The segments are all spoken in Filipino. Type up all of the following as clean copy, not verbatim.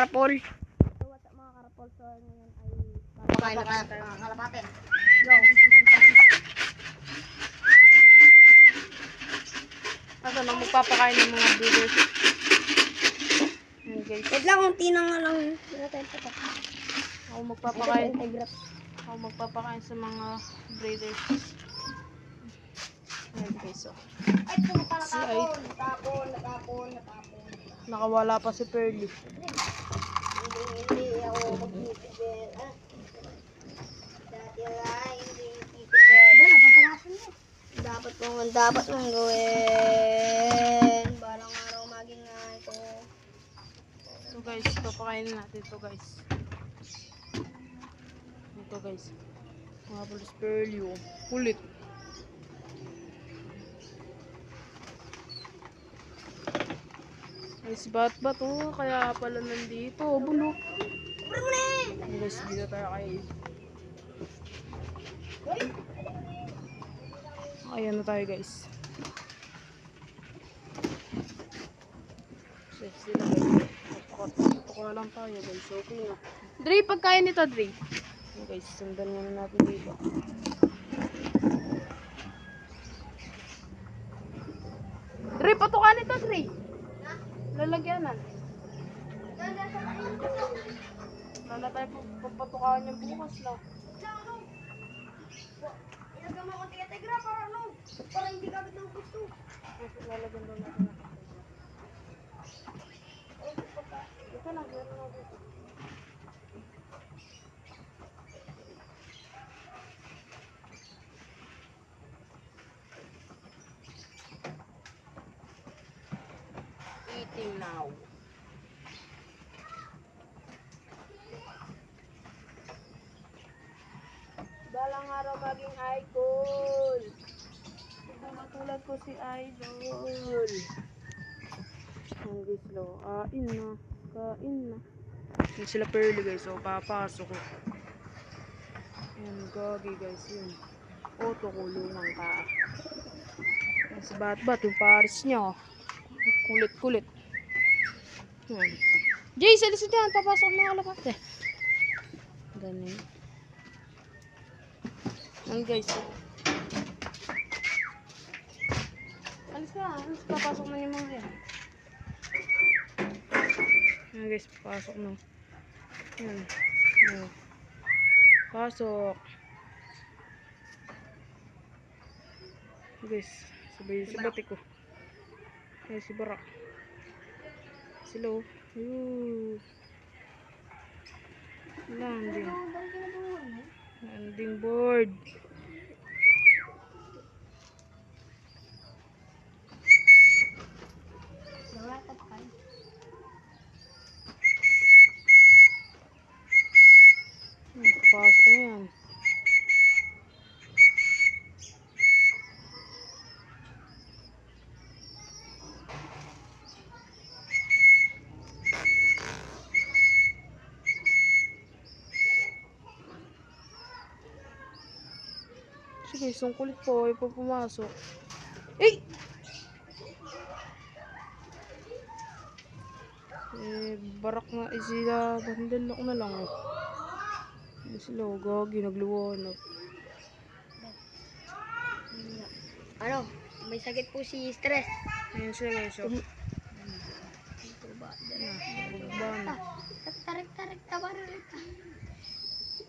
karapol. So what's up mga karapol? So ngayon ay papakain na tayo mga kalapate. Go! Asa na magpapakain ng mga breeders. Ayan guys. Wait lang, unti na nga lang. Wala tayong patak. Ako magpapakain. Ako magpapakain sa mga breeders. Ayan guys. So. Ay, puta, natapon. Nakawala pa si Pearly. Hindi ako magtitipid. Dati ay hindi titipid. Dapat mong gawin. Balang araw maging ko. So guys, papakainin natin ito guys. Ito guys. Mga pulis Pearly. Oh. Kulit. Ay, si Batbat oh. Kaya pala nandito. Oh, bulok. Guys, dito tayo kay... Ayan na tayo guys. Sila guys. Tukuha lang tayo guys. Okay na. Dre, pagkain nito Dre. Okay, guys, sundan muna natin dito. Dre, patukan nito Dre. Lalagyanan. Lala tayo pagpatukaan yung bukas na. Ilagay mo konti ka tigra para hindi ka ng gusto. Lalagyan doon natin. Ito na, gano'n na dito. Eating now. Balang araw maging idol. Ito matulad ko si idol. Ang guys lo. Kain na. Yung sila Pearly guys. So papasok ko. Ayan gagi guys. Yun. Auto kulungan ka. Ayan si Batbat. Yung paris niya. Kulit. Ayan. Jay, salis dyan. Papasok na kalapate. Ganun. Ayan guys. Alis ka. Papasok na yung mga yan. Ayan guys. Papasok na. Ayan. Pasok. Guys. Sabay ko. Ayan si Barak. Sila oh. Landing board. Pasok na yan. Sige, isang kulit po. Ay pa pumasok. Eh! Barak na sila. Bandalok na lang. Hindi sila. Gagi, nagluwanag. Ano? May sakit po si Stress. Ayan sila guys. Tarik, tabarik ka.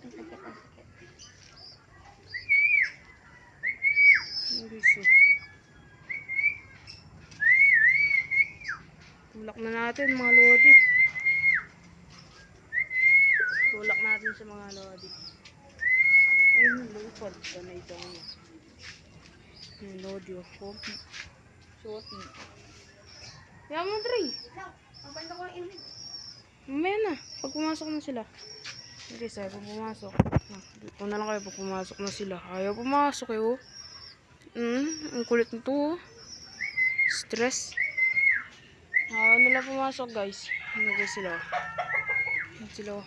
Ang sakit. Tulak na natin mga lodi. Tulak natin sa mga lodi. Ay, lupad ka na ito. Yung lodi o. Shorty. Kaya mo, Dre. Ang banda ko yung Mamaya na. Pag pumasok na sila. Okay, sabi pag pumasok. Dito na lang kayo pag pumasok na sila. Ayaw pumasok eh, oh. Ang kulit nito, oh. Stress. Ayaw nila pumasok, guys. Ano guys sila, oh. Ano sila, oh.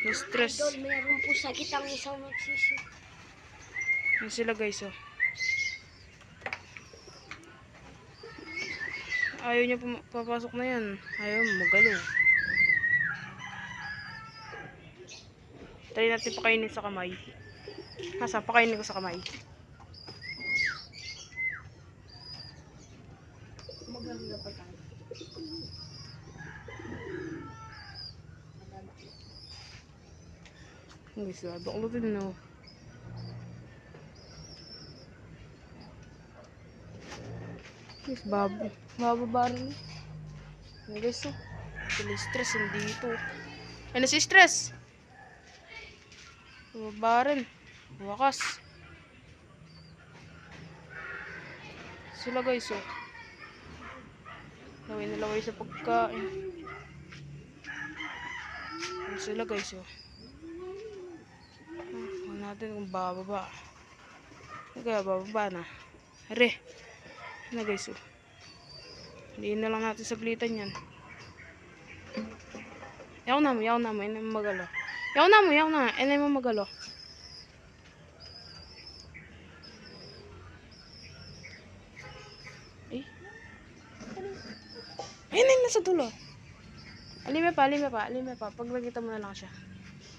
No stress. idol, mayroon po sakit ang isang magsisi. Ano sila, guys, oh. Ayaw niya papasok na yan. Ayaw magalaw. Try natin pakainin sa kamay. Nasa, pakainin ko sa kamay. Maganda pa tayo. Guys, baklutin no. Guys, bababa rin. Guys, oh. Sila stress, hindi ito. Ano si stress? Bababa rin. Wakas. Sila guys, oh. Laway na laway sa pagkain. Yan sila guys, oh. Huwag natin kung bababa. Kaya bababa na. Are. Na guys, oh. Hindi na lang natin saglitan yan. Yaw na mo. Inay mo magalo. Yaw na. Inay mo magalo. Eh? Inay na sa dulo. Alime pa. Paglagita mo na lang siya.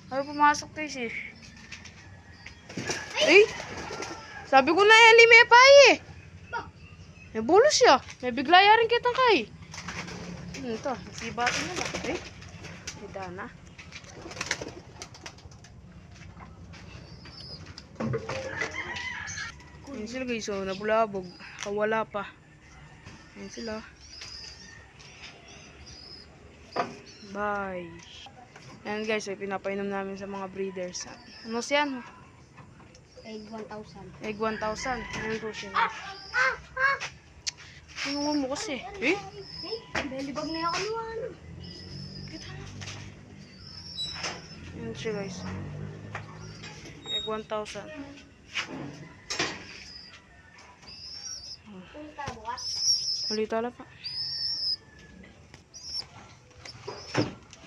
Ay, pumasok guys eh. Eh? Sabi ko na alime pa eh. May bulos siya. May biglaya rin kitang kay. Ito, nasibatin na ba? Eh? Hida na. Ayan sila guys, so nabulabog. Kawala pa. Ayan sila. Bye. Ayan guys, so pinapainom namin sa mga breeders. Ano siyan? Egg 1,000. Egg 1,000. Ayan po siya. Ano mo kasi? Eh? Belibag na yung kaluan. Ayan siya guys. Egg 1,000. Punta bukas. Ulita lang pa.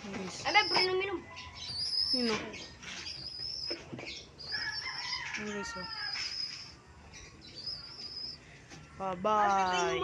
Guys. Ay, may pre minum. Yun o. Ayan guys o. Bye-bye.